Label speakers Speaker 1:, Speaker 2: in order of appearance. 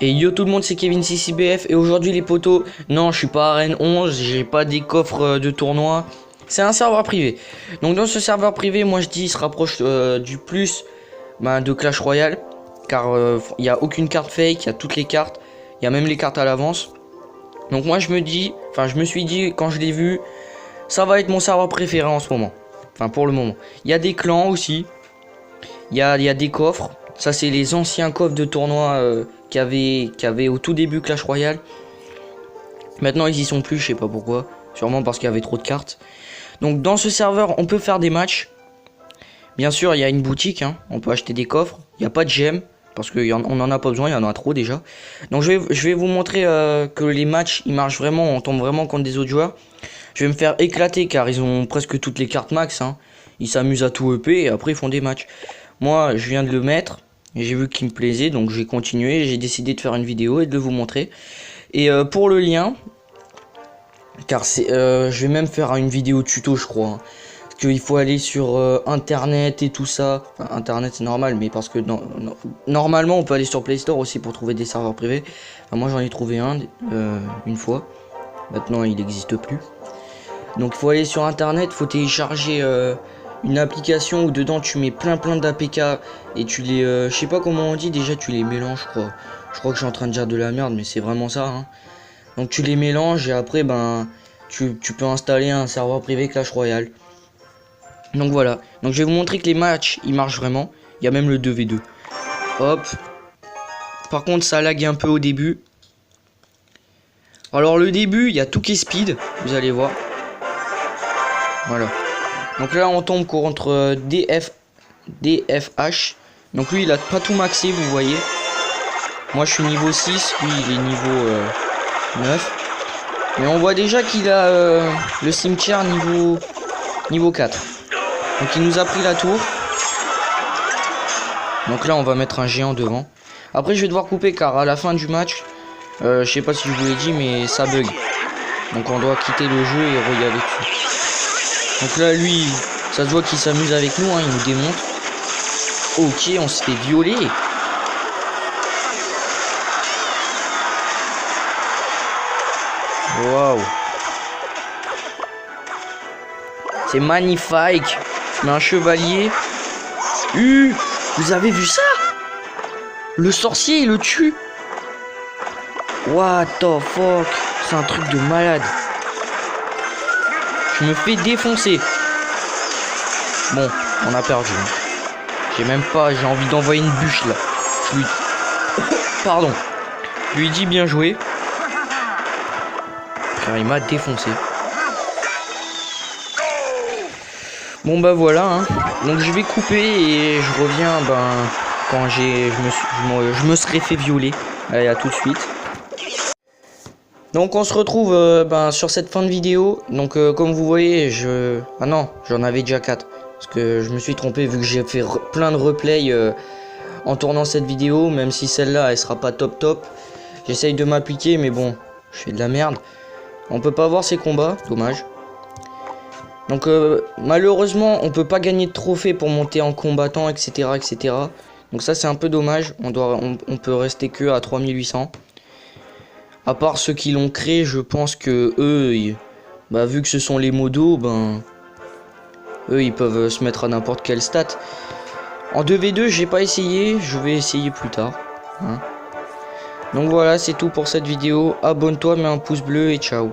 Speaker 1: Et yo tout le monde, c'est Kevin CCBF et aujourd'hui les potos, non je suis pas arène 11, j'ai pas des coffres de tournoi, c'est un serveur privé. Donc dans ce serveur privé, moi je dis il se rapproche du plus de Clash Royale, car il n'y a aucune carte fake, il y a toutes les cartes, il y a même les cartes à l'avance. Donc moi je me suis dit quand je l'ai vu, ça va être mon serveur préféré en ce moment, enfin pour le moment. Il y a des clans aussi, il y a des coffres. Ça c'est les anciens coffres de tournoi qu'il y avait au tout début Clash Royale. Maintenant ils y sont plus, je sais pas pourquoi. Sûrement parce qu'il y avait trop de cartes. Donc dans ce serveur on peut faire des matchs. Bien sûr il y a une boutique, hein. On peut acheter des coffres. Il n'y a pas de gemmes parce qu'on en a pas besoin, il y en a trop déjà. Donc je vais vous montrer que les matchs ils marchent vraiment, on tombe vraiment contre des autres joueurs. Je vais me faire éclater car ils ont presque toutes les cartes max, hein. Ils s'amusent à tout EP et après ils font des matchs. Moi je viens de le mettre. Et j'ai vu qu'il me plaisait, donc j'ai continué, j'ai décidé de faire une vidéo et de vous montrer. Et pour le lien, car c'est, je vais même faire une vidéo tuto, je crois. Hein, parce qu'il faut aller sur internet et tout ça. Enfin, internet c'est normal, mais parce que normalement on peut aller sur Play Store aussi pour trouver des serveurs privés. Enfin, moi j'en ai trouvé un une fois. Maintenant il n'existe plus. Donc il faut aller sur internet, il faut télécharger une application où dedans tu mets plein d'APK et tu les je sais pas comment on dit déjà, tu les mélanges, je crois que je suis en train de dire de la merde mais c'est vraiment ça, hein. Donc tu les mélanges et après tu peux installer un serveur privé Clash Royale. Donc voilà, donc je vais vous montrer que les matchs ils marchent vraiment. Il y a même le 2v2. Hop. Par contre ça lag un peu au début. Alors le début il y a tout qui est speed, vous allez voir. Voilà. Donc là on tombe contre DFH. Donc lui il a pas tout maxé, vous voyez. Moi je suis niveau 6, lui il est niveau 9. Mais on voit déjà qu'il a le cimetière niveau 4. Donc il nous a pris la tour. Donc là on va mettre un géant devant. Après je vais devoir couper car à la fin du match, je sais pas si je vous l'ai dit mais ça bug. Donc on doit quitter le jeu et regarder dessus. Donc là lui, ça se voit qu'il s'amuse avec nous, hein, il nous démonte. Ok, on se fait violer. Waouh. C'est magnifique. Mais un chevalier. Vous avez vu ça? Le sorcier il le tue. What the fuck? C'est un truc de malade. Je me fais défoncer. Bon, on a perdu. J'ai envie d'envoyer une bûche là. Pardon. Je lui dis bien joué. Car il m'a défoncé. Bon bah voilà, hein. Donc je vais couper et je reviens quand je me serai fait violer. Allez, à tout de suite. Donc on se retrouve sur cette fin de vidéo. Donc comme vous voyez, ah non, j'en avais déjà 4. Parce que je me suis trompé vu que j'ai fait plein de replays en tournant cette vidéo. Même si celle-là, elle sera pas top. J'essaye de m'appliquer, mais bon, je fais de la merde. On peut pas voir ces combats, dommage. Donc malheureusement, on peut pas gagner de trophées pour monter en combattant, etc. Donc ça c'est un peu dommage. On peut rester que à 3800. À part ceux qui l'ont créé, je pense que eux, vu que ce sont les modos, eux ils peuvent se mettre à n'importe quelle stat. En 2v2 j'ai pas essayé, je vais essayer plus tard, hein. Donc voilà, c'est tout pour cette vidéo. Abonne-toi, mets un pouce bleu et ciao.